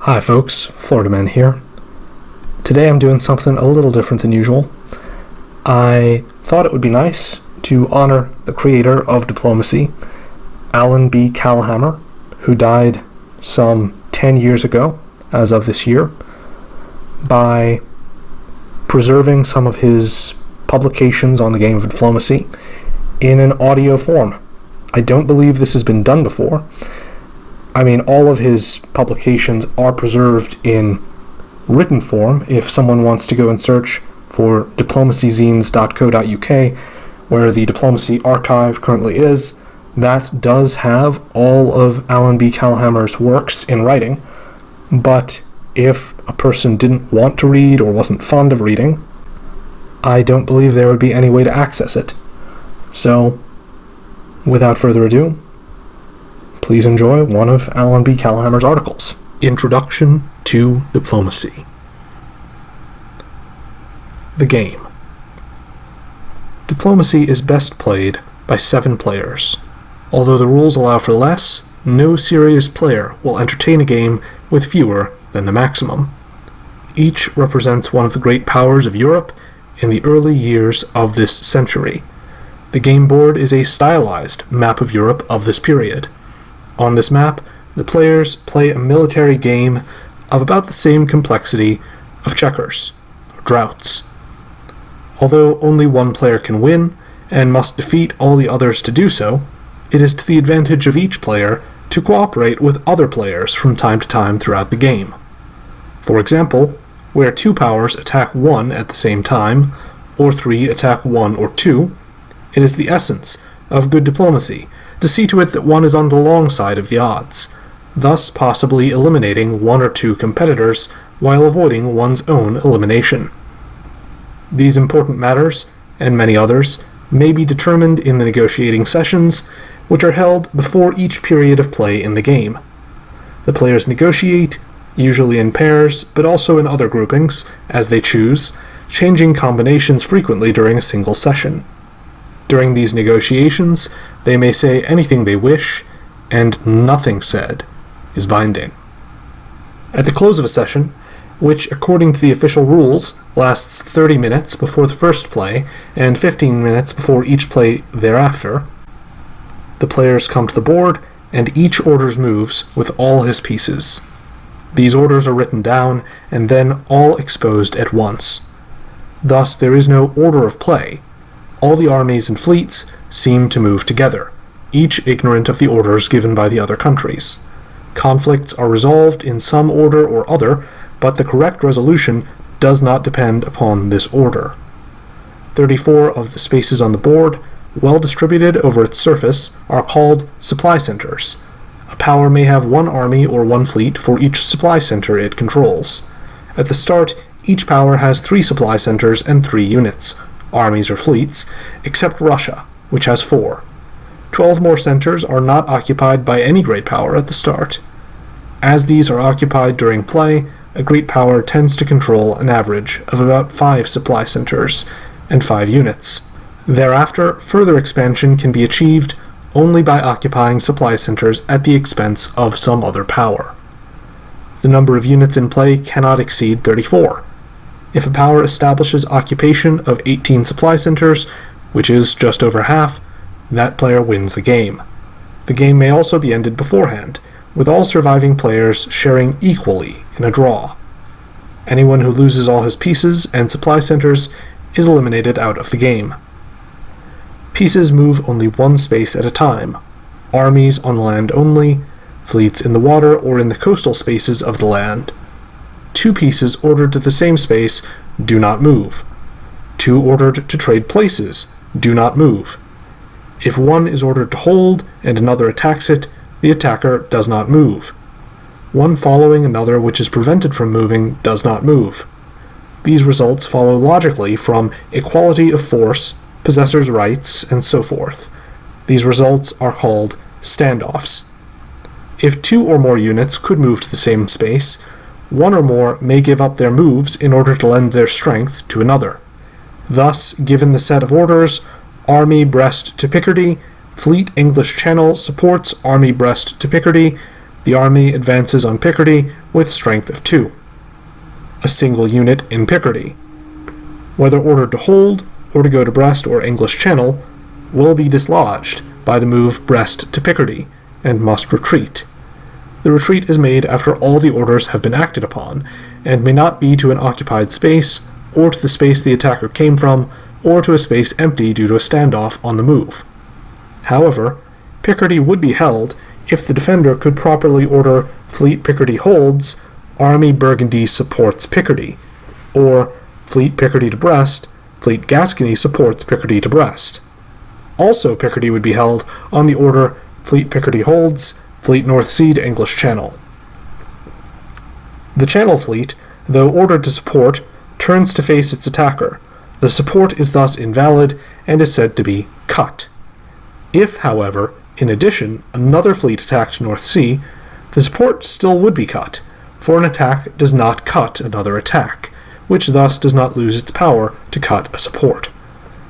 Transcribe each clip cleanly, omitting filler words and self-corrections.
Hi folks, Florida Man here. Today I'm doing something a little different than usual. I thought it would be nice to honor the creator of diplomacy, Allan B. Calhamer, who died some 10 years ago, as of this year, by preserving some of his publications on the game of diplomacy in an audio form. I don't believe this has been done before. I mean, all of his publications are preserved in written form. If someone wants to go and search for diplomacyzines.co.uk, where the diplomacy archive currently is, that does have all of Allan B. Calhamer's works in writing. But if a person didn't want to read or wasn't fond of reading, I don't believe there would be any way to access it. So, without further ado, please enjoy one of Allan B. Calhamer's articles. Introduction to Diplomacy. The game. Diplomacy is best played by 7 players. Although the rules allow for less, no serious player will entertain a game with fewer than the maximum. Each represents one of the great powers of Europe in the early years of this century. The game board is a stylized map of Europe of this period. On this map, the players play a military game of about the same complexity of checkers, or droughts. Although only one player can win, and must defeat all the others to do so, it is to the advantage of each player to cooperate with other players from time to time throughout the game. For example, where 2 powers attack 1 at the same time, or 3 attack 1 or 2, it is the essence of good diplomacy to see to it that one is on the long side of the odds, thus possibly eliminating 1 or 2 competitors while avoiding one's own elimination. These important matters, and many others, may be determined in the negotiating sessions, which are held before each period of play in the game. The players negotiate, usually in pairs, but also in other groupings, as they choose, changing combinations frequently during a single session. During these negotiations, they may say anything they wish, and nothing said is binding. At the close of a session, which according to the official rules lasts 30 minutes before the first play and 15 minutes before each play thereafter, the players come to the board and each orders moves with all his pieces. These orders are written down and then all exposed at once. Thus there is no order of play. All the armies and fleets seem to move together, each ignorant of the orders given by the other countries. Conflicts are resolved in some order or other, but the correct resolution does not depend upon this order. 34 of the spaces on the board, well distributed over its surface, are called supply centers. A power may have 1 army or 1 fleet for each supply center it controls. At the start, each power has 3 supply centers and 3 units, armies or fleets, except Russia, which has 4. 12 more centers are not occupied by any great power at the start. As these are occupied during play, a great power tends to control an average of about 5 supply centers and 5 units. Thereafter, further expansion can be achieved only by occupying supply centers at the expense of some other power. The number of units in play cannot exceed 34. If a power establishes occupation of 18 supply centers, which is just over half, that player wins the game. The game may also be ended beforehand, with all surviving players sharing equally in a draw. Anyone who loses all his pieces and supply centers is eliminated out of the game. Pieces move only 1 space at a time, armies on land only, fleets in the water or in the coastal spaces of the land. 2 pieces ordered to the same space do not move. 2 ordered to trade places do not move. If one is ordered to hold and another attacks it, the attacker does not move. One following another which is prevented from moving does not move. These results follow logically from equality of force, possessor's rights, and so forth. These results are called standoffs. If 2 or more units could move to the same space, 1 or more may give up their moves in order to lend their strength to another. Thus, given the set of orders, Army Brest to Picardy, Fleet English Channel supports Army Brest to Picardy, The army advances on Picardy with strength of 2. A single unit in Picardy, whether ordered to hold or to go to Brest or English Channel, will be dislodged by the move Brest to Picardy and must retreat. The retreat is made after all the orders have been acted upon, and may not be to an occupied space, or to the space the attacker came from, or to a space empty due to a standoff on the move. However, Picardy would be held if the defender could properly order Fleet Picardy holds, Army Burgundy supports Picardy, or Fleet Picardy to Brest, Fleet Gascony supports Picardy to Brest. Also, Picardy would be held on the order Fleet Picardy holds, Fleet North Sea to English Channel. The Channel Fleet, though ordered to support, turns to face its attacker. The support is thus invalid and is said to be cut. If, however, in addition, another fleet attacked North Sea, the support still would be cut, for an attack does not cut another attack, which thus does not lose its power to cut a support.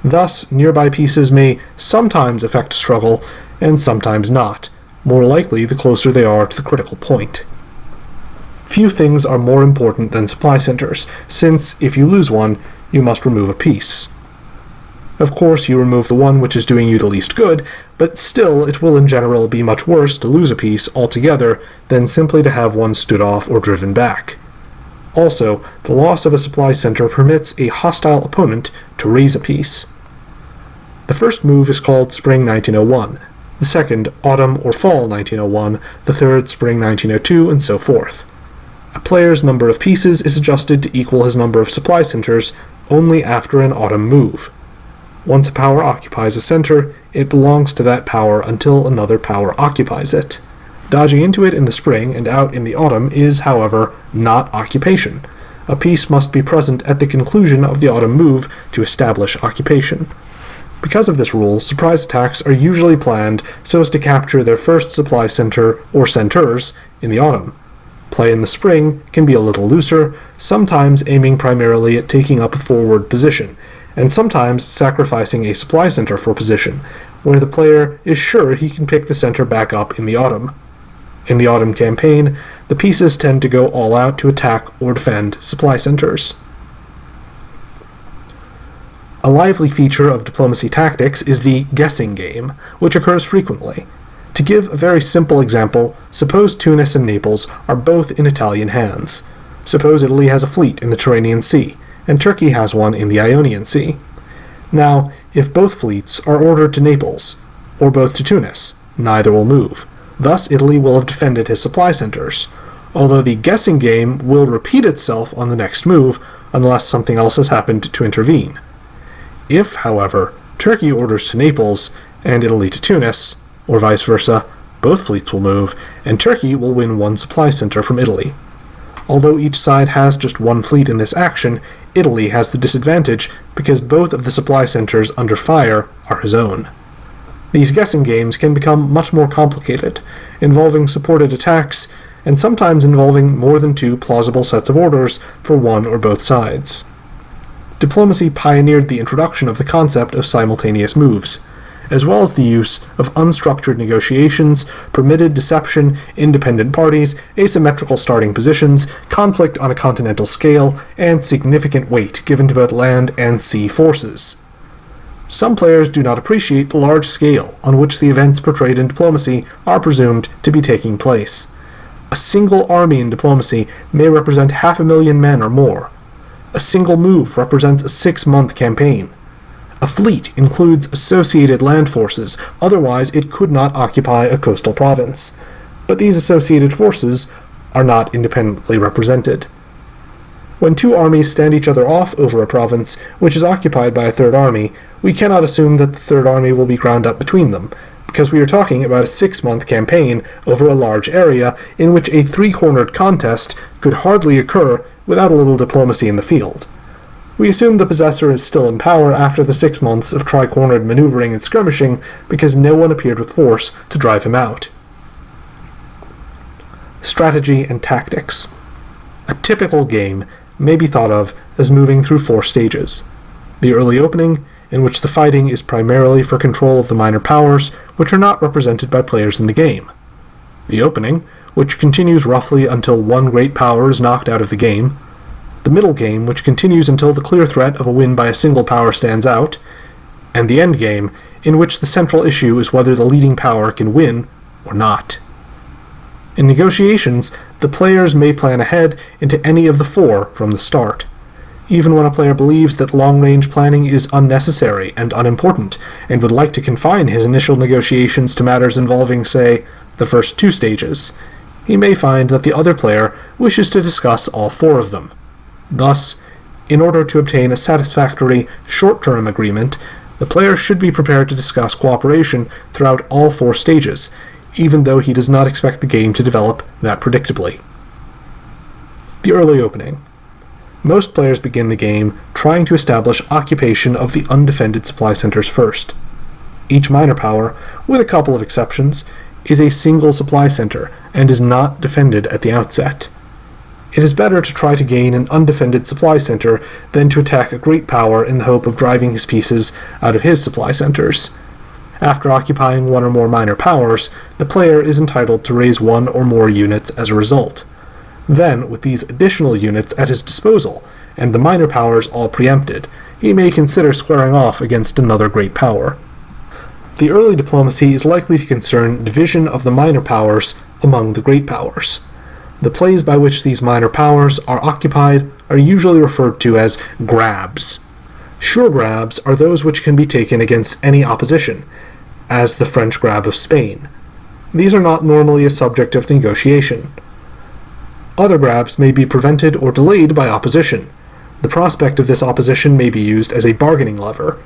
Thus, nearby pieces may sometimes affect a struggle, and sometimes not, more likely the closer they are to the critical point. Few things are more important than supply centers, since if you lose one, you must remove a piece. Of course, you remove the one which is doing you the least good, but still it will in general be much worse to lose a piece altogether than simply to have one stood off or driven back. Also, the loss of a supply center permits a hostile opponent to raise a piece. The first move is called Spring 1901, the second Autumn or Fall 1901, the third Spring 1902, and so forth. A player's number of pieces is adjusted to equal his number of supply centers only after an autumn move. Once a power occupies a center, it belongs to that power until another power occupies it. Dodging into it in the spring and out in the autumn is, however, not occupation. A piece must be present at the conclusion of the autumn move to establish occupation. Because of this rule, surprise attacks are usually planned so as to capture their first supply center or centers in the autumn. Play in the spring can be a little looser, sometimes aiming primarily at taking up a forward position, and sometimes sacrificing a supply center for position, where the player is sure he can pick the center back up in the autumn. In the autumn campaign, the pieces tend to go all out to attack or defend supply centers. A lively feature of diplomacy tactics is the guessing game, which occurs frequently. To give a very simple example, suppose Tunis and Naples are both in Italian hands. Suppose Italy has a fleet in the Tyrrhenian Sea, and Turkey has one in the Ionian Sea. Now, if both fleets are ordered to Naples, or both to Tunis, neither will move. Thus Italy will have defended his supply centers, although the guessing game will repeat itself on the next move unless something else has happened to intervene. If, however, Turkey orders to Naples and Italy to Tunis, or vice versa, both fleets will move, and Turkey will win one supply center from Italy. Although each side has just one fleet in this action, Italy has the disadvantage because both of the supply centers under fire are his own. These guessing games can become much more complicated, involving supported attacks, and sometimes involving more than two plausible sets of orders for one or both sides. Diplomacy pioneered the introduction of the concept of simultaneous moves, as well as the use of unstructured negotiations, permitted deception, independent parties, asymmetrical starting positions, conflict on a continental scale, and significant weight given to both land and sea forces. Some players do not appreciate the large scale on which the events portrayed in diplomacy are presumed to be taking place. A single army in diplomacy may represent 500,000 men or more. A single move represents a 6-month campaign. A fleet includes associated land forces, otherwise it could not occupy a coastal province. But these associated forces are not independently represented. When two armies stand each other off over a province which is occupied by a third army, we cannot assume that the third army will be ground up between them, because we are talking about a 6-month campaign over a large area in which a 3-cornered contest could hardly occur without a little diplomacy in the field. We assume the possessor is still in power after the 6 months of tri-cornered maneuvering and skirmishing because no one appeared with force to drive him out. Strategy and tactics. A typical game may be thought of as moving through 4 stages. The early opening, in which the fighting is primarily for control of the minor powers, which are not represented by players in the game. The opening, which continues roughly until one great power is knocked out of the game, the middle game, which continues until the clear threat of a win by a single power stands out, and the end game, in which the central issue is whether the leading power can win or not. In negotiations, the players may plan ahead into any of the four from the start. Even when a player believes that long-range planning is unnecessary and unimportant, and would like to confine his initial negotiations to matters involving, say, the first two stages, he may find that the other player wishes to discuss all four of them. Thus, in order to obtain a satisfactory short-term agreement, the player should be prepared to discuss cooperation throughout all four stages, even though he does not expect the game to develop that predictably. The early opening. Most players begin the game trying to establish occupation of the undefended supply centers first. Each minor power, with a couple of exceptions, is a single supply center and is not defended at the outset. It is better to try to gain an undefended supply center than to attack a great power in the hope of driving his pieces out of his supply centers. After occupying one or more minor powers, the player is entitled to raise one or more units as a result. Then, with these additional units at his disposal, and the minor powers all preempted, he may consider squaring off against another great power. The early diplomacy is likely to concern division of the minor powers among the great powers. The plays by which these minor powers are occupied are usually referred to as grabs. Sure grabs are those which can be taken against any opposition, as the French grab of Spain. These are not normally a subject of negotiation. Other grabs may be prevented or delayed by opposition. The prospect of this opposition may be used as a bargaining lever.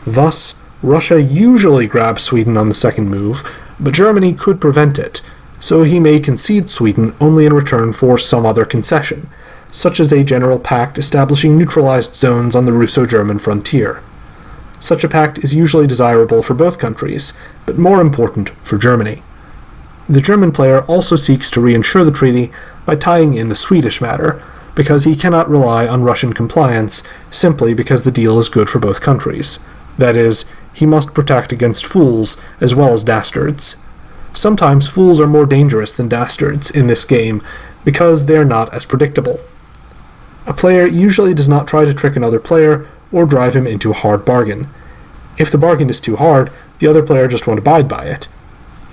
Thus, Russia usually grabs Sweden on the second move, but Germany could prevent it, so he may concede Sweden only in return for some other concession, such as a general pact establishing neutralized zones on the Russo-German frontier. Such a pact is usually desirable for both countries, but more important for Germany. The German player also seeks to reinsure the treaty by tying in the Swedish matter, because he cannot rely on Russian compliance simply because the deal is good for both countries. That is, he must protect against fools as well as dastards. Sometimes fools are more dangerous than dastards in this game because they are not as predictable. A player usually does not try to trick another player or drive him into a hard bargain. If the bargain is too hard, the other player just won't abide by it.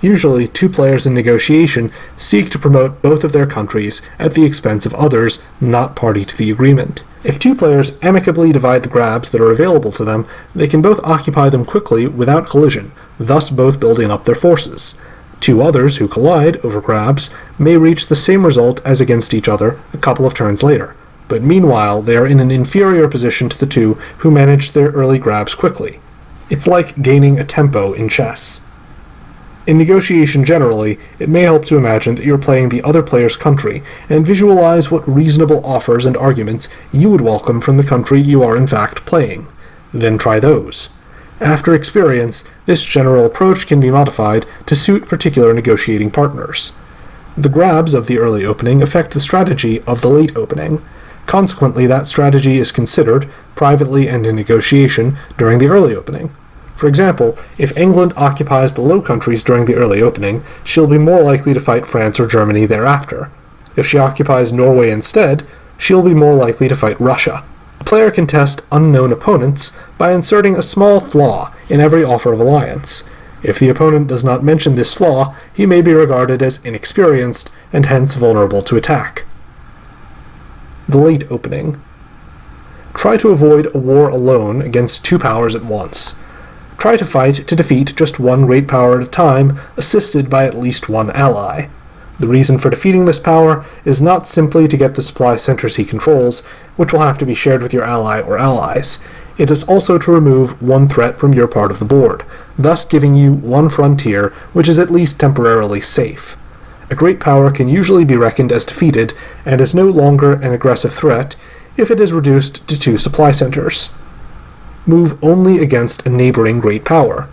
Usually, two players in negotiation seek to promote both of their countries at the expense of others not party to the agreement. If two players amicably divide the grabs that are available to them, they can both occupy them quickly without collision, thus both building up their forces. Two others who collide over grabs may reach the same result as against each other a couple of turns later, but meanwhile they are in an inferior position to the two who managed their early grabs quickly. It's like gaining a tempo in chess. In negotiation generally, it may help to imagine that you're playing the other player's country and visualize what reasonable offers and arguments you would welcome from the country you are in fact playing. Then try those. After experience, this general approach can be modified to suit particular negotiating partners. The grabs of the early opening affect the strategy of the late opening. Consequently, that strategy is considered, privately and in negotiation, during the early opening. For example, if England occupies the Low Countries during the early opening, she'll be more likely to fight France or Germany thereafter. If she occupies Norway instead, she'll be more likely to fight Russia. The player can test unknown opponents by inserting a small flaw in every offer of alliance. If the opponent does not mention this flaw, he may be regarded as inexperienced and hence vulnerable to attack. The late opening. Try to avoid a war alone against two powers at once. Try to fight to defeat just one great power at a time, assisted by at least one ally. The reason for defeating this power is not simply to get the supply centers he controls, which will have to be shared with your ally or allies. It is also to remove one threat from your part of the board, thus giving you one frontier which is at least temporarily safe. A great power can usually be reckoned as defeated, and is no longer an aggressive threat if it is reduced to two supply centers. Move only against a neighboring great power.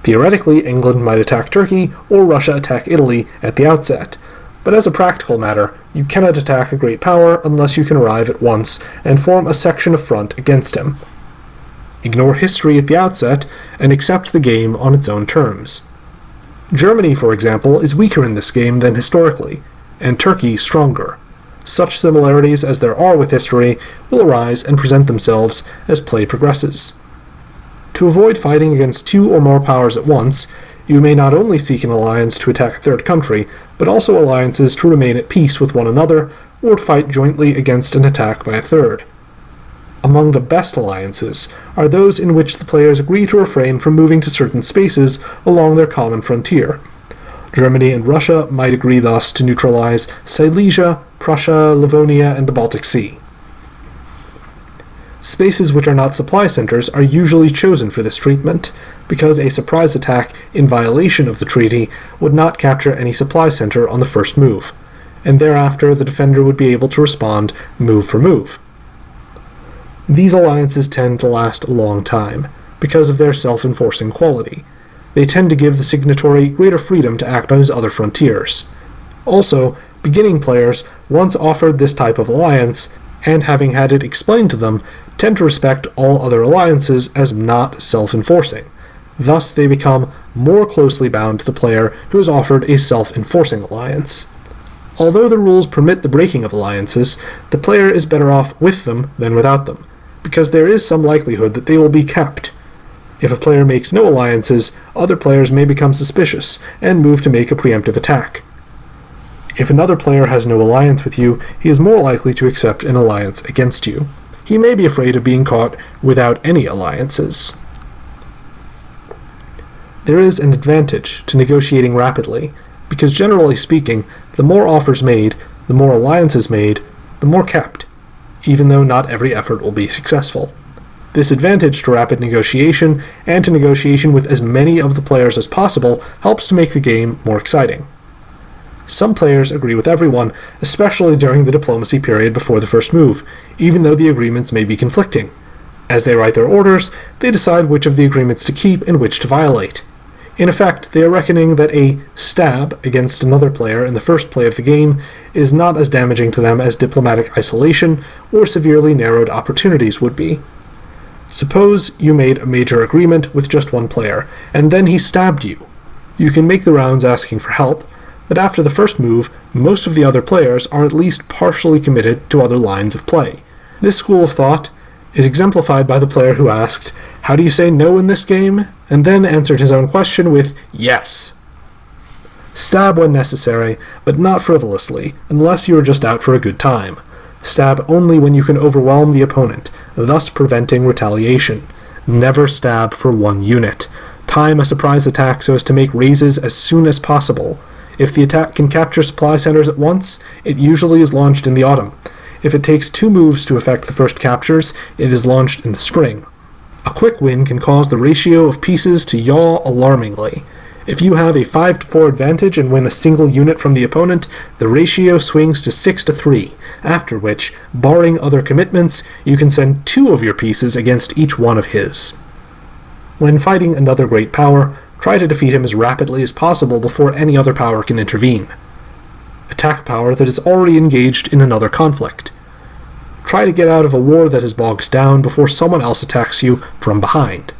Theoretically, England might attack Turkey, or Russia attack Italy at the outset, but as a practical matter, you cannot attack a great power unless you can arrive at once and form a section of front against him. Ignore history at the outset, and accept the game on its own terms. Germany, for example, is weaker in this game than historically. and Turkey stronger. Such similarities as there are with history will arise and present themselves as play progresses. To avoid fighting against two or more powers at once, you may not only seek an alliance to attack a third country, but also alliances to remain at peace with one another, or to fight jointly against an attack by a third. Among the best alliances are those in which the players agree to refrain from moving to certain spaces along their common frontier. Germany and Russia might agree thus to neutralize Silesia, Prussia, Livonia, and the Baltic Sea. Spaces which are not supply centers are usually chosen for this treatment, because a surprise attack in violation of the treaty would not capture any supply center on the first move, and thereafter the defender would be able to respond move for move. These alliances tend to last a long time, because of their self-enforcing quality. They tend to give the signatory greater freedom to act on his other frontiers. Also, beginning players, once offered this type of alliance, and having had it explained to them, tend to respect all other alliances as not self-enforcing. Thus, they become more closely bound to the player who has offered a self-enforcing alliance. Although the rules permit the breaking of alliances, the player is better off with them than without them, because there is some likelihood that they will be kept. If a player makes no alliances, other players may become suspicious and move to make a preemptive attack. If another player has no alliance with you, he is more likely to accept an alliance against you. He may be afraid of being caught without any alliances. There is an advantage to negotiating rapidly, because generally speaking, the more offers made, the more alliances made, the more kept, even though not every effort will be successful. This advantage to rapid negotiation, and to negotiation with as many of the players as possible, helps to make the game more exciting. Some players agree with everyone, especially during the diplomacy period before the first move, even though the agreements may be conflicting. As they write their orders, they decide which of the agreements to keep and which to violate. In effect, they are reckoning that a stab against another player in the first play of the game is not as damaging to them as diplomatic isolation or severely narrowed opportunities would be. Suppose you made a major agreement with just one player, and then he stabbed you. You can make the rounds asking for help, but after the first move, most of the other players are at least partially committed to other lines of play. This school of thought is exemplified by the player who asked, "How do you say no in this game?" and then answered his own question with "yes." Stab when necessary, but not frivolously, unless you are just out for a good time. Stab only when you can overwhelm the opponent, thus preventing retaliation. Never stab for one unit. Time a surprise attack so as to make raises as soon as possible. If the attack can capture supply centers at once, it usually is launched in the autumn. If it takes 2 moves to effect the first captures, it is launched in the spring. A quick win can cause the ratio of pieces to yaw alarmingly. If you have a 5-4 advantage and win a single unit from the opponent, the ratio swings to 6-3, after which, barring other commitments, you can send 2 of your pieces against each one of his. When fighting another great power, try to defeat him as rapidly as possible before any other power can intervene. Attack power that is already engaged in another conflict. Try to get out of a war that is bogged down before someone else attacks you from behind.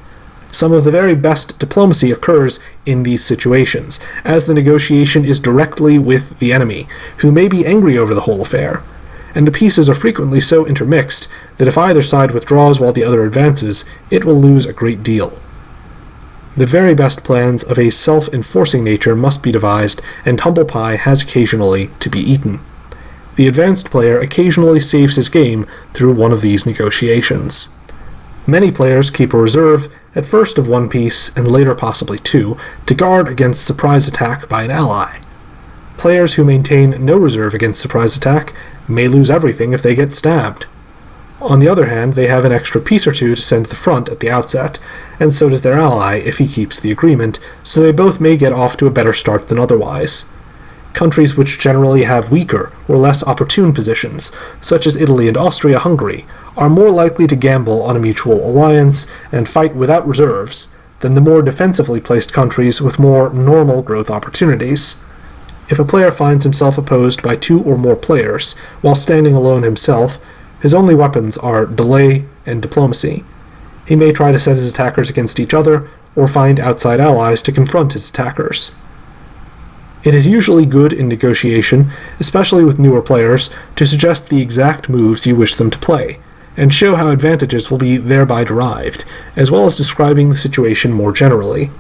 Some of the very best diplomacy occurs in these situations, as the negotiation is directly with the enemy, who may be angry over the whole affair, and the pieces are frequently so intermixed that if either side withdraws while the other advances, it will lose a great deal. The very best plans of a self-enforcing nature must be devised, and humble pie has occasionally to be eaten. The advanced player occasionally saves his game through one of these negotiations. Many players keep a reserve, at first of 1 piece and later possibly 2, to guard against surprise attack by an ally. Players who maintain no reserve against surprise attack may lose everything if they get stabbed. On the other hand, they have an extra piece or 2 to send to the front at the outset, and so does their ally if he keeps the agreement, so they both may get off to a better start than otherwise. Countries which generally have weaker or less opportune positions, such as Italy and Austria-Hungary, are more likely to gamble on a mutual alliance and fight without reserves than the more defensively placed countries with more normal growth opportunities. If a player finds himself opposed by 2 or more players, while standing alone himself, his only weapons are delay and diplomacy. He may try to set his attackers against each other, or find outside allies to confront his attackers. It is usually good in negotiation, especially with newer players, to suggest the exact moves you wish them to play, and show how advantages will be thereby derived, as well as describing the situation more generally.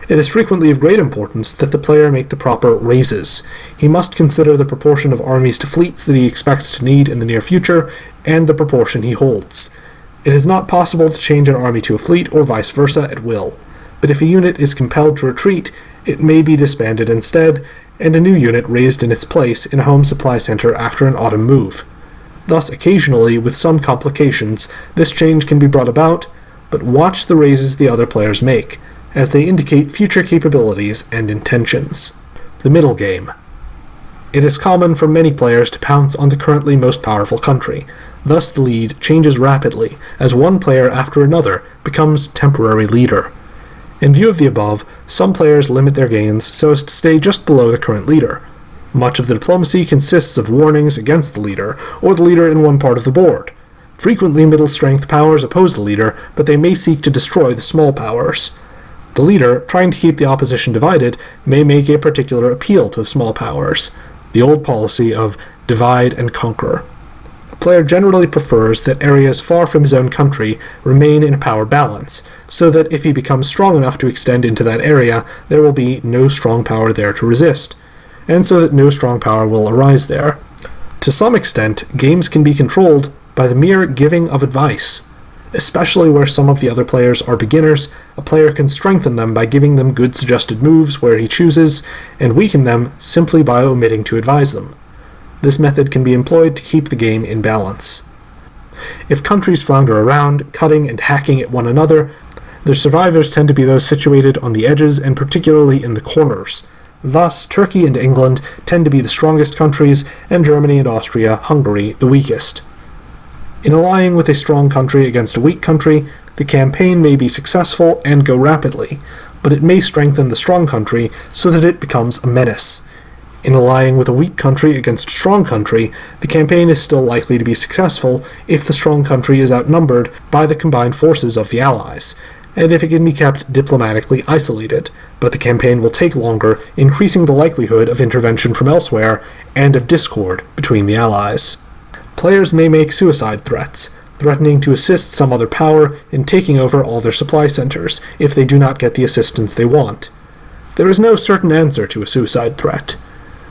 It is frequently of great importance that the player make the proper raises. He must consider the proportion of armies to fleets that he expects to need in the near future, and the proportion he holds. It is not possible to change an army to a fleet or vice versa at will, but if a unit is compelled to retreat, it may be disbanded instead, and a new unit raised in its place in a home supply center after an autumn move. Thus, occasionally, with some complications, this change can be brought about, but watch the raises the other players make, as they indicate future capabilities and intentions. The middle game. It is common for many players to pounce on the currently most powerful country. Thus the lead changes rapidly, as one player after another becomes temporary leader. In view of the above, some players limit their gains so as to stay just below the current leader. Much of the diplomacy consists of warnings against the leader, or the leader in one part of the board. Frequently middle-strength powers oppose the leader, but they may seek to destroy the small powers. The leader, trying to keep the opposition divided, may make a particular appeal to the small powers, the old policy of divide and conquer. A player generally prefers that areas far from his own country remain in a power balance, so that if he becomes strong enough to extend into that area, there will be no strong power there to resist, and so that no strong power will arise there. To some extent, games can be controlled by the mere giving of advice. Especially where some of the other players are beginners, a player can strengthen them by giving them good suggested moves where he chooses, and weaken them simply by omitting to advise them. This method can be employed to keep the game in balance. If countries flounder around, cutting and hacking at one another, their survivors tend to be those situated on the edges and particularly in the corners. Thus, Turkey and England tend to be the strongest countries, and Germany and Austria, Hungary, the weakest. In allying with a strong country against a weak country, the campaign may be successful and go rapidly, but it may strengthen the strong country so that it becomes a menace. In allying with a weak country against a strong country, the campaign is still likely to be successful if the strong country is outnumbered by the combined forces of the allies, and if it can be kept diplomatically isolated, but the campaign will take longer, increasing the likelihood of intervention from elsewhere and of discord between the allies. Players may make suicide threats, threatening to assist some other power in taking over all their supply centers if they do not get the assistance they want. There is no certain answer to a suicide threat.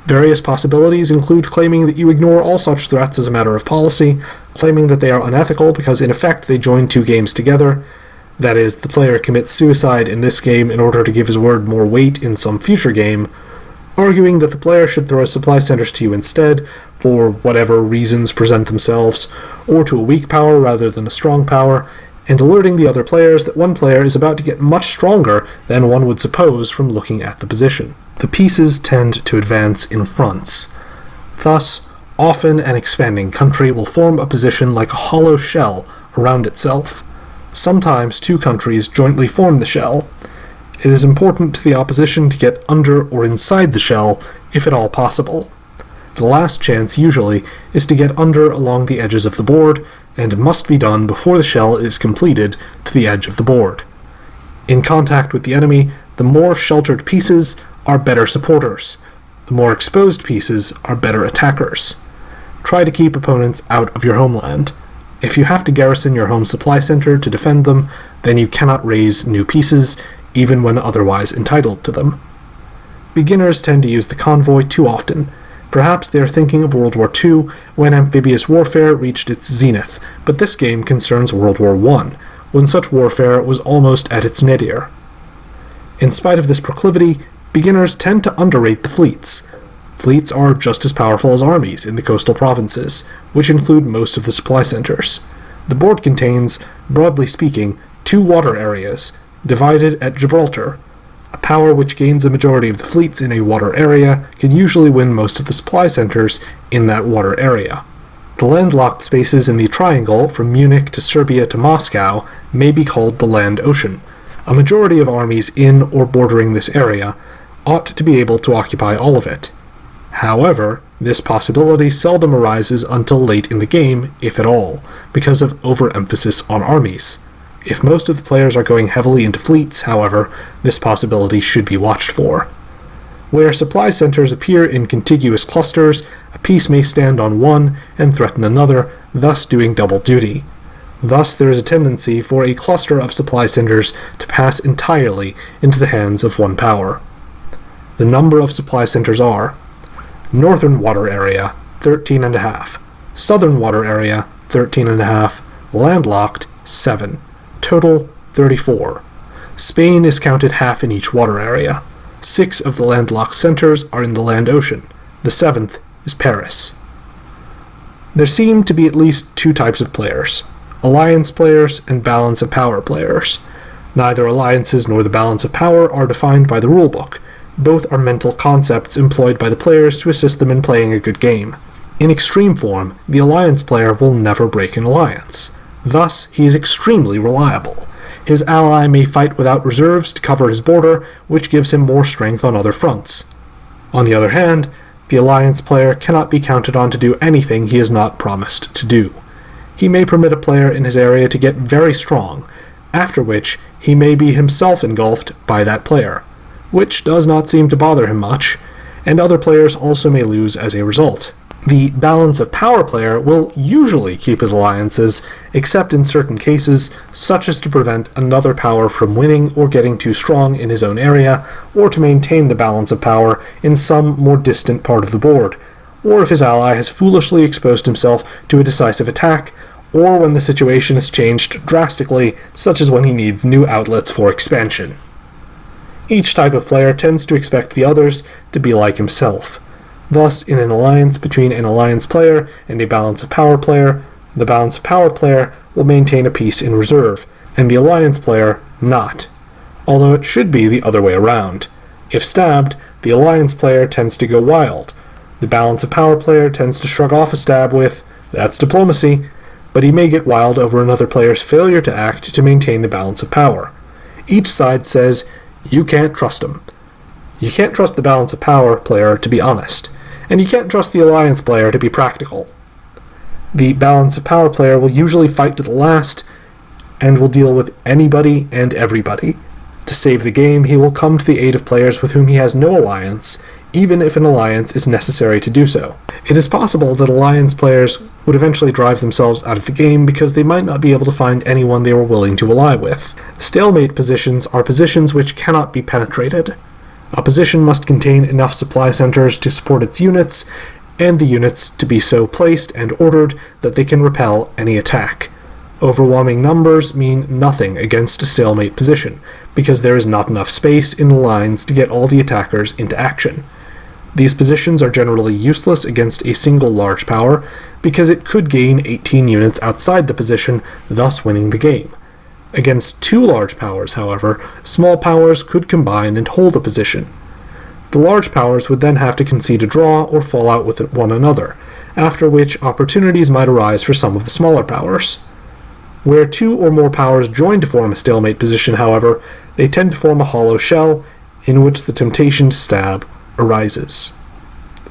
Various possibilities include claiming that you ignore all such threats as a matter of policy, claiming that they are unethical because in effect they join two games together, that is, the player commits suicide in this game in order to give his word more weight in some future game, arguing that the player should throw supply centers to you instead, for whatever reasons present themselves, or to a weak power rather than a strong power, and alerting the other players that one player is about to get much stronger than one would suppose from looking at the position. The pieces tend to advance in fronts. Thus, often an expanding country will form a position like a hollow shell around itself. Sometimes two countries jointly form the shell. It is important to the opposition to get under or inside the shell, if at all possible. The last chance, usually, is to get under along the edges of the board, and must be done before the shell is completed to the edge of the board. In contact with the enemy, the more sheltered pieces are better supporters. The more exposed pieces are better attackers. Try to keep opponents out of your homeland. If you have to garrison your home supply center to defend them, then you cannot raise new pieces, even when otherwise entitled to them. Beginners tend to use the convoy too often. Perhaps they are thinking of World War II, when amphibious warfare reached its zenith, but this game concerns World War I, when such warfare was almost at its nadir. In spite of this proclivity, beginners tend to underrate the fleets. Fleets are just as powerful as armies in the coastal provinces, which include most of the supply centers. The board contains, broadly speaking, 2 water areas, divided at Gibraltar. A power which gains a majority of the fleets in a water area can usually win most of the supply centers in that water area. The landlocked spaces in the triangle from Munich to Serbia to Moscow may be called the land ocean. A majority of armies in or bordering this area ought to be able to occupy all of it. However, this possibility seldom arises until late in the game, if at all, because of overemphasis on armies. If most of the players are going heavily into fleets, however, this possibility should be watched for. Where supply centers appear in contiguous clusters, a piece may stand on one and threaten another, thus doing double duty. Thus, there is a tendency for a cluster of supply centers to pass entirely into the hands of one power. The number of supply centers are: Northern Water Area, 13.5. Southern Water Area, 13.5. Landlocked, 7. Total, 34. Spain is counted half in each water area. 6 of the landlocked centers are in the land ocean. The 7th is Paris. There seem to be at least 2 types of players: alliance players and balance of power players. Neither alliances nor the balance of power are defined by the rulebook. Both are mental concepts employed by the players to assist them in playing a good game. In extreme form, the alliance player will never break an alliance. Thus, he is extremely reliable. His ally may fight without reserves to cover his border, which gives him more strength on other fronts. On the other hand, the alliance player cannot be counted on to do anything he has not promised to do. He may permit a player in his area to get very strong, after which he may be himself engulfed by that player, which does not seem to bother him much, and other players also may lose as a result. The balance of power player will usually keep his alliances, except in certain cases, such as to prevent another power from winning or getting too strong in his own area, or to maintain the balance of power in some more distant part of the board, or if his ally has foolishly exposed himself to a decisive attack, or when the situation has changed drastically, such as when he needs new outlets for expansion. Each type of player tends to expect the others to be like himself. Thus, in an alliance between an alliance player and a balance of power player, the balance of power player will maintain a piece in reserve, and the alliance player not, although it should be the other way around. If stabbed, the alliance player tends to go wild. The balance of power player tends to shrug off a stab with, "That's diplomacy," but he may get wild over another player's failure to act to maintain the balance of power. Each side says, "You can't trust him." You can't trust the balance of power player to be honest, and you can't trust the alliance player to be practical. The balance of power player will usually fight to the last, and will deal with anybody and everybody. To save the game, he will come to the aid of players with whom he has no alliance, even if an alliance is necessary to do so. It is possible that alliance players would eventually drive themselves out of the game because they might not be able to find anyone they were willing to ally with. Stalemate positions are positions which cannot be penetrated. A position must contain enough supply centers to support its units, and the units to be so placed and ordered that they can repel any attack. Overwhelming numbers mean nothing against a stalemate position, because there is not enough space in the lines to get all the attackers into action. These positions are generally useless against a single large power, because it could gain 18 units outside the position, thus winning the game. Against 2 large powers, however, small powers could combine and hold a position. The large powers would then have to concede a draw or fall out with one another, after which opportunities might arise for some of the smaller powers. Where 2 or more powers join to form a stalemate position, however, they tend to form a hollow shell in which the temptation to stab arises.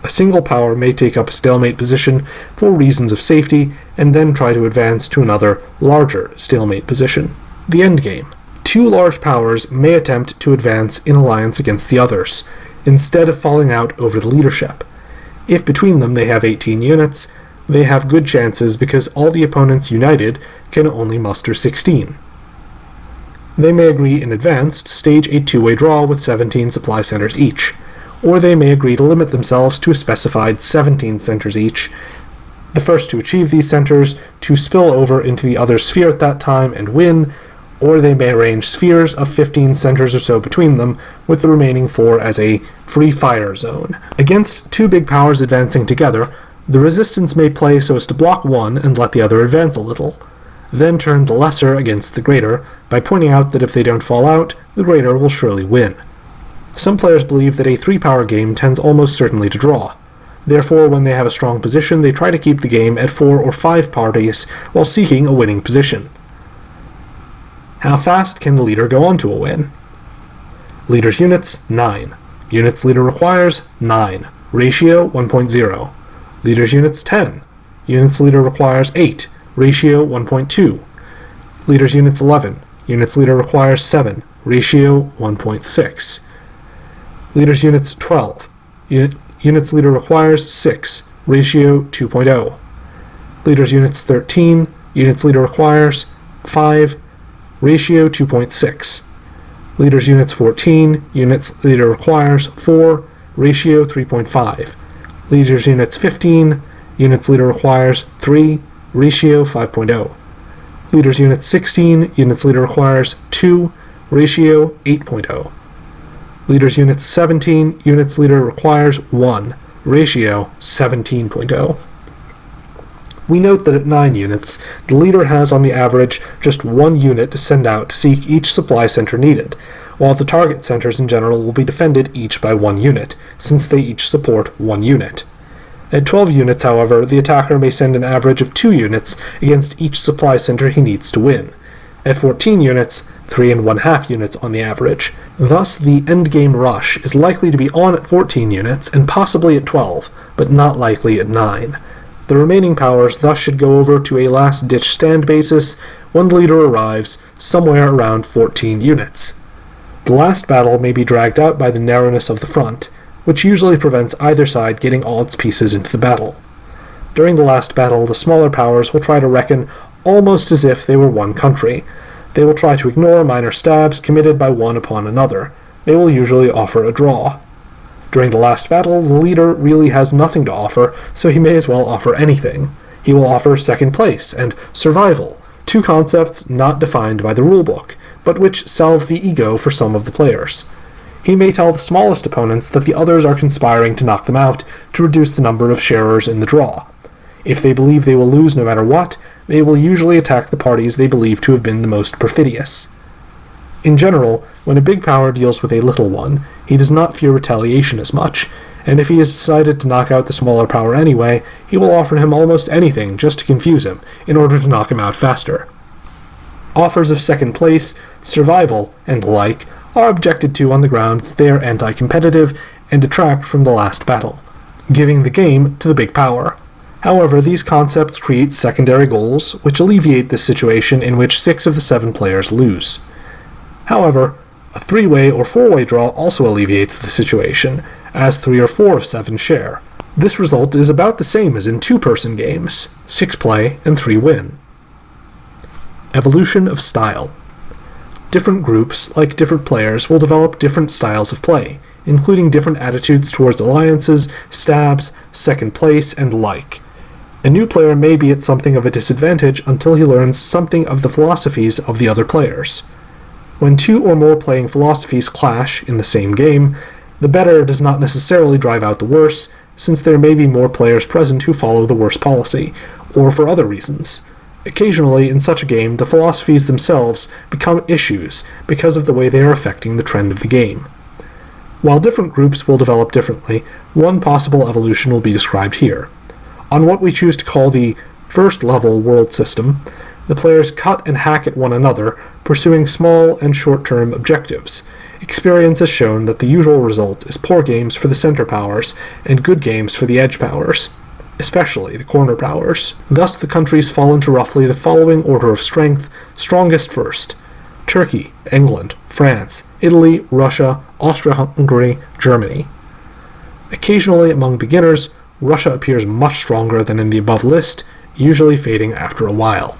A single power may take up a stalemate position for reasons of safety and then try to advance to another, larger stalemate position. The endgame. 2 large powers may attempt to advance in alliance against the others, instead of falling out over the leadership. If between them they have 18 units, they have good chances because all the opponents united can only muster 16. They may agree in advance to stage a 2-way draw with 17 supply centers each, or they may agree to limit themselves to a specified 17 centers each, the first to achieve these centers to spill over into the other sphere at that time and win, or they may arrange spheres of 15 centers or so between them, with the remaining 4 as a free fire zone. Against 2 big powers advancing together, the resistance may play so as to block one and let the other advance a little, then turn the lesser against the greater by pointing out that if they don't fall out, the greater will surely win. Some players believe that a 3-power game tends almost certainly to draw. Therefore, when they have a strong position, they try to keep the game at 4 or 5 parties while seeking a winning position. How fast can the leader go on to a win? Leader's units, 9. Units leader requires, 9. Ratio, 1.0. Leader's units, 10. Units leader requires, 8. Ratio, 1.2. Leader's units, 11. Units leader requires, 7. Ratio, 1.6. Leader's units 12. Units leader requires 6, ratio 2.0. Leader's units 13. Units leader requires 5, ratio 2.6. Leader's units 14. Units leader requires 4, ratio 3.5. Leader's units 15. Units leader requires 3, ratio 5.0. Leader's units 16. Units leader requires 2, ratio 8.0. Leader's units 17. Units leader requires 1, ratio 17.0. We note that at 9 units, the leader has on the average just 1 unit to send out to seek each supply center needed, while the target centers in general will be defended each by 1 unit, since they each support 1 unit. At 12 units, however, the attacker may send an average of 2 units against each supply center he needs to win. At 14 units, 3 1/2 units on the average. Thus, the endgame rush is likely to be on at 14 units and possibly at 12, but not likely at 9. The remaining powers thus should go over to a last-ditch stand basis when the leader arrives somewhere around 14 units. The last battle may be dragged out by the narrowness of the front, which usually prevents either side getting all its pieces into the battle. During the last battle, the smaller powers will try to reckon almost as if they were one country. They will try to ignore minor stabs committed by one upon another. They will usually offer a draw. During the last battle, the leader really has nothing to offer, so he may as well offer anything. He will offer second place and survival, 2 concepts not defined by the rulebook, but which salve the ego for some of the players. He may tell the smallest opponents that the others are conspiring to knock them out to reduce the number of sharers in the draw. If they believe they will lose no matter what, they will usually attack the parties they believe to have been the most perfidious. In general, when a big power deals with a little one, he does not fear retaliation as much, and if he has decided to knock out the smaller power anyway, he will offer him almost anything just to confuse him, in order to knock him out faster. Offers of second place, survival, and the like are objected to on the ground that they are anti-competitive and detract from the last battle, giving the game to the big power. However, these concepts create secondary goals, which alleviate this situation in which 6 of the 7 players lose. However, a 3-way or 4-way draw also alleviates the situation, as 3 or 4 of 7 share. This result is about the same as in 2-person games, 6 play and 3 win. Evolution of style. Different groups, like different players, will develop different styles of play, including different attitudes towards alliances, stabs, second place, and the like. A new player may be at something of a disadvantage until he learns something of the philosophies of the other players. When 2 or more playing philosophies clash in the same game, the better does not necessarily drive out the worse, since there may be more players present who follow the worse policy, or for other reasons. Occasionally, in such a game, the philosophies themselves become issues because of the way they are affecting the trend of the game. While different groups will develop differently, one possible evolution will be described here. On what we choose to call the first-level world system, the players cut and hack at one another, pursuing small and short-term objectives. Experience has shown that the usual result is poor games for the center powers and good games for the edge powers, especially the corner powers. Thus the countries fall into roughly the following order of strength, strongest first: Turkey, England, France, Italy, Russia, Austria-Hungary, Germany. Occasionally among beginners, Russia appears much stronger than in the above list, usually fading after a while.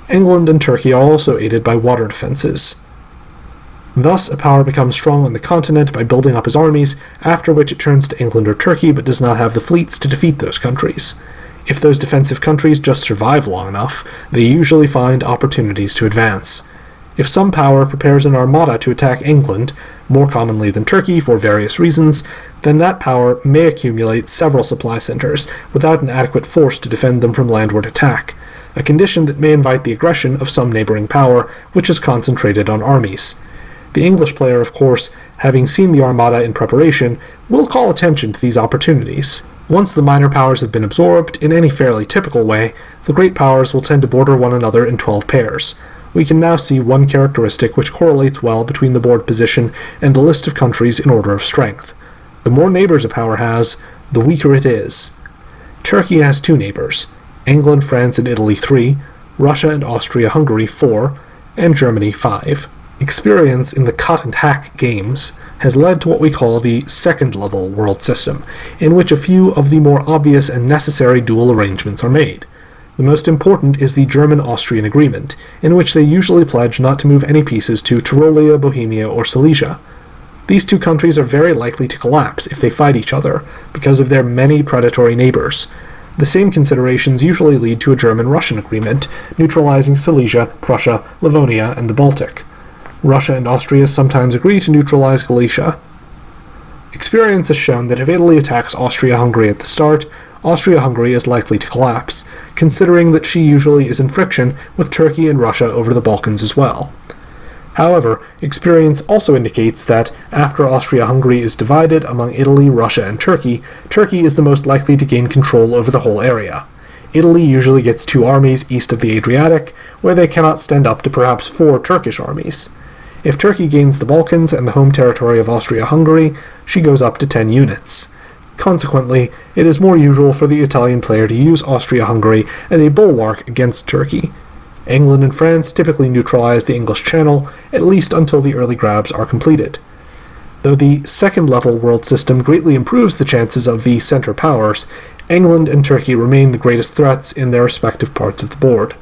England and Turkey are also aided by water defenses. Thus, a power becomes strong on the continent by building up his armies, after which it turns to England or Turkey but does not have the fleets to defeat those countries. If those defensive countries just survive long enough, they usually find opportunities to advance. If some power prepares an armada to attack England, more commonly than Turkey for various reasons, then that power may accumulate several supply centers without an adequate force to defend them from landward attack, a condition that may invite the aggression of some neighboring power which is concentrated on armies. The English player, of course, having seen the armada in preparation, will call attention to these opportunities. Once the minor powers have been absorbed, in any fairly typical way, the great powers will tend to border one another in 12 pairs. We can now see one characteristic which correlates well between the board position and the list of countries in order of strength. The more neighbors a power has, the weaker it is. Turkey has 2 neighbors, England, France, and Italy 3, Russia and Austria-Hungary 4, and Germany 5. Experience in the cut and hack games has led to what we call the second-level world system, in which a few of the more obvious and necessary dual arrangements are made. The most important is the German-Austrian agreement, in which they usually pledge not to move any pieces to Tyrolia, Bohemia, or Silesia. These two countries are very likely to collapse if they fight each other, because of their many predatory neighbors. The same considerations usually lead to a German-Russian agreement, neutralizing Silesia, Prussia, Livonia, and the Baltic. Russia and Austria sometimes agree to neutralize Galicia. Experience has shown that if Italy attacks Austria-Hungary at the start, Austria-Hungary is likely to collapse, considering that she usually is in friction with Turkey and Russia over the Balkans as well. However, experience also indicates that after Austria-Hungary is divided among Italy, Russia, and Turkey, Turkey is the most likely to gain control over the whole area. Italy usually gets 2 armies east of the Adriatic, where they cannot stand up to perhaps 4 Turkish armies. If Turkey gains the Balkans and the home territory of Austria-Hungary, she goes up to 10 units. Consequently, it is more usual for the Italian player to use Austria-Hungary as a bulwark against Turkey. England and France typically neutralize the English Channel, at least until the early grabs are completed. Though the second-level world system greatly improves the chances of the center powers, England and Turkey remain the greatest threats in their respective parts of the board.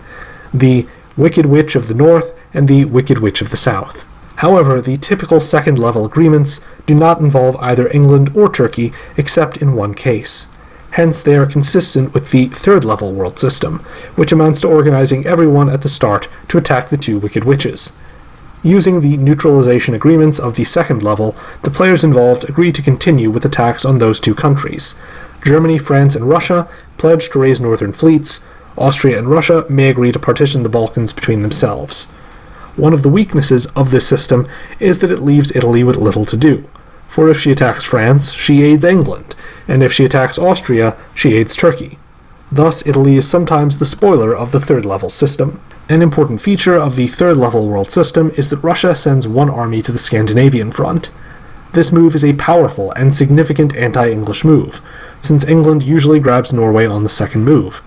The Wicked Witch of the North and the Wicked Witch of the South. However, the typical second-level agreements do not involve either England or Turkey except in one case. Hence, they are consistent with the third-level world system, which amounts to organizing everyone at the start to attack the 2 Wicked Witches. Using the neutralization agreements of the second level, the players involved agree to continue with attacks on those 2 countries. Germany, France, and Russia pledge to raise northern fleets. Austria and Russia may agree to partition the Balkans between themselves. One of the weaknesses of this system is that it leaves Italy with little to do, for if she attacks France, she aids England, and if she attacks Austria, she aids Turkey. Thus, Italy is sometimes the spoiler of the third-level system. An important feature of the third-level world system is that Russia sends 1 army to the Scandinavian front. This move is a powerful and significant anti-English move, since England usually grabs Norway on the second move.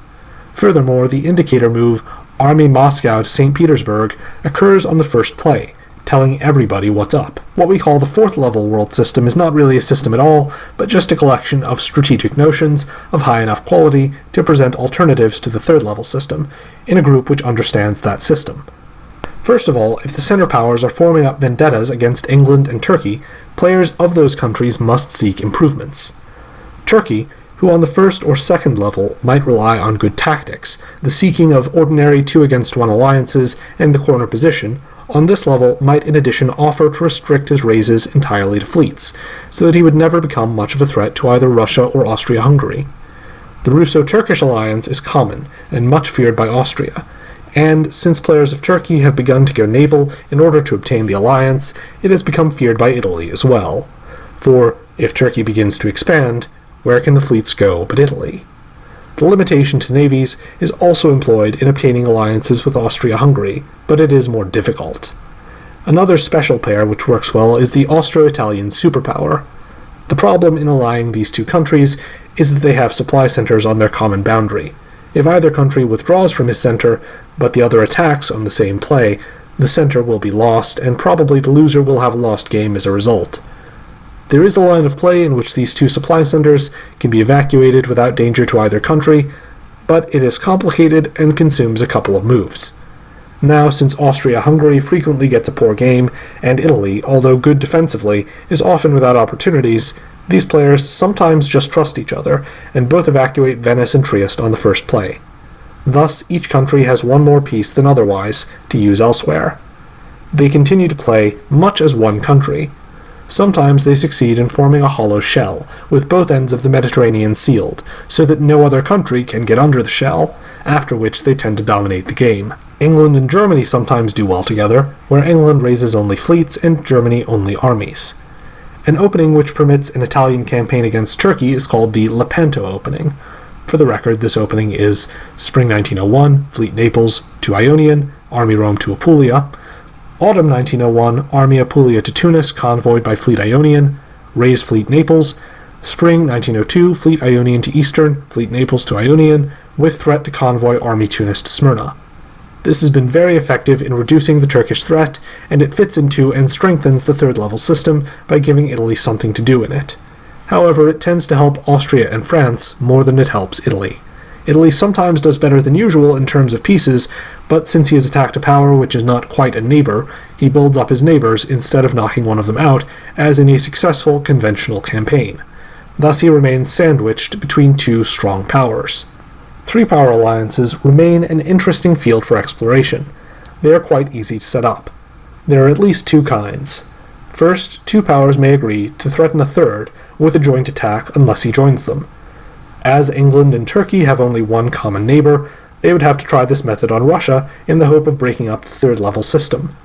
Furthermore, the indicator move, Army Moscow to St. Petersburg, occurs on the first play, telling everybody what's up. What we call the fourth-level world system is not really a system at all, but just a collection of strategic notions of high enough quality to present alternatives to the third-level system, in a group which understands that system. First of all, if the center powers are forming up vendettas against England and Turkey, players of those countries must seek improvements. Turkey, who on the first or second level might rely on good tactics, the seeking of ordinary 2-against-1 alliances, and the corner position, on this level might in addition offer to restrict his raises entirely to fleets, so that he would never become much of a threat to either Russia or Austria-Hungary. The Russo-Turkish alliance is common, and much feared by Austria, and since players of Turkey have begun to go naval in order to obtain the alliance, it has become feared by Italy as well. For, if Turkey begins to expand, where can the fleets go but Italy? The limitation to navies is also employed in obtaining alliances with Austria-Hungary, but it is more difficult. Another special pair which works well is the Austro-Italian superpower. The problem in allying these 2 countries is that they have supply centers on their common boundary. If either country withdraws from his center, but the other attacks on the same play, the center will be lost, and probably the loser will have a lost game as a result. There is a line of play in which these 2 supply centers can be evacuated without danger to either country, but it is complicated and consumes a couple of moves. Now, since Austria-Hungary frequently gets a poor game, and Italy, although good defensively, is often without opportunities, these players sometimes just trust each other, and both evacuate Venice and Trieste on the first play. Thus, each country has 1 more piece than otherwise to use elsewhere. They continue to play much as one country. Sometimes they succeed in forming a hollow shell, with both ends of the Mediterranean sealed, so that no other country can get under the shell, after which they tend to dominate the game. England and Germany sometimes do well together, where England raises only fleets and Germany only armies. An opening which permits an Italian campaign against Turkey is called the Lepanto opening. For the record, this opening is Spring 1901, Fleet Naples to Ionian, Army Rome to Apulia, Autumn 1901, Army Apulia to Tunis, convoyed by Fleet Ionian, Raise Fleet Naples, Spring 1902, Fleet Ionian to Eastern, Fleet Naples to Ionian, with threat to convoy Army Tunis to Smyrna. This has been very effective in reducing the Turkish threat, and it fits into and strengthens the third-level system by giving Italy something to do in it. However, it tends to help Austria and France more than it helps Italy. Italy sometimes does better than usual in terms of pieces, but since he has attacked a power which is not quite a neighbor, he builds up his neighbors instead of knocking one of them out, as in a successful conventional campaign. Thus he remains sandwiched between two strong powers. Three-power alliances remain an interesting field for exploration. They are quite easy to set up. There are at least two kinds. First, two powers may agree to threaten a third with a joint attack unless he joins them. As England and Turkey have only one common neighbor, they would have to try this method on Russia in the hope of breaking up the third-level system.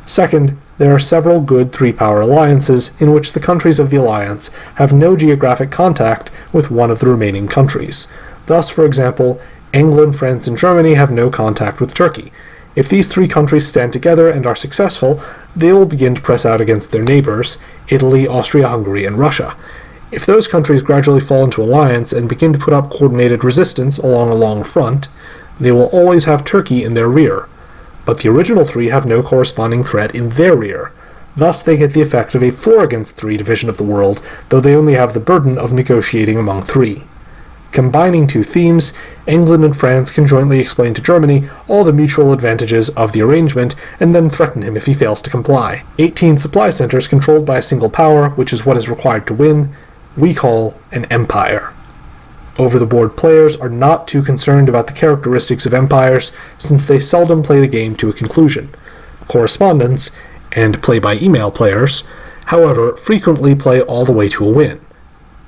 Second, there are several good three-power alliances in which the countries of the alliance have no geographic contact with one of the remaining countries. Thus, for example, England, France, and Germany have no contact with Turkey. If these three countries stand together and are successful, they will begin to press out against their neighbors, Italy, Austria, Hungary, and Russia. If those countries gradually fall into alliance and begin to put up coordinated resistance along a long front, they will always have Turkey in their rear. But the original three have no corresponding threat in their rear. Thus they get the effect of a 4 against 3 division of the world, though they only have the burden of negotiating among three. Combining two themes, England and France can jointly explain to Germany all the mutual advantages of the arrangement and then threaten him if he fails to comply. 18 supply centers controlled by a single power, which is what is required to win, we call an empire. Over-the-board players are not too concerned about the characteristics of empires since they seldom play the game to a conclusion. Correspondents, and play-by-email players, however, frequently play all the way to a win.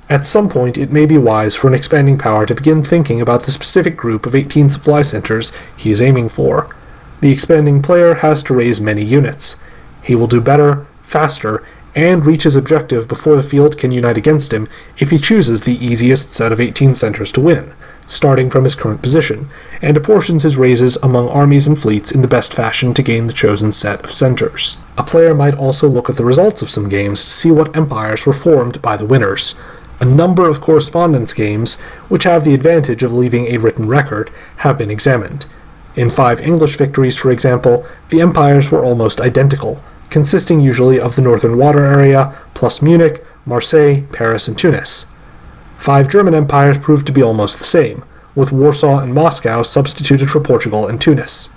At some point, it may be wise for an expanding power to begin thinking about the specific group of 18 supply centers he is aiming for. The expanding player has to raise many units. He will do better, faster, and reach his objective before the field can unite against him if he chooses the easiest set of 18 centers to win, starting from his current position, and apportions his raises among armies and fleets in the best fashion to gain the chosen set of centers. A player might also look at the results of some games to see what empires were formed by the winners. A number of correspondence games, which have the advantage of leaving a written record, have been examined. In 5 English victories, for example, the empires were almost identical, consisting usually of the northern water area, plus Munich, Marseille, Paris, and Tunis. 5 German empires proved to be almost the same, with Warsaw and Moscow substituted for Portugal and Tunis.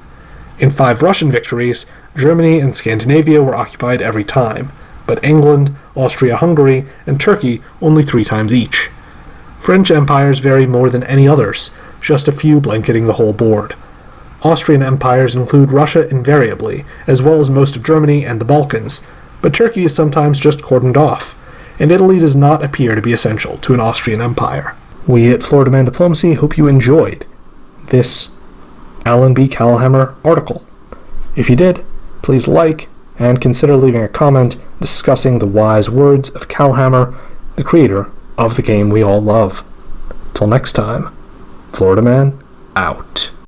In 5 Russian victories, Germany and Scandinavia were occupied every time, but England, Austria-Hungary, and Turkey only 3 times each. French empires vary more than any others, just a few blanketing the whole board. Austrian empires include Russia invariably, as well as most of Germany and the Balkans, but Turkey is sometimes just cordoned off, and Italy does not appear to be essential to an Austrian empire. We at Florida Man Diplomacy hope you enjoyed this Allan B. Calhamer article. If you did, please like and consider leaving a comment discussing the wise words of Calhamer, the creator of the game we all love. Till next time, Florida Man out.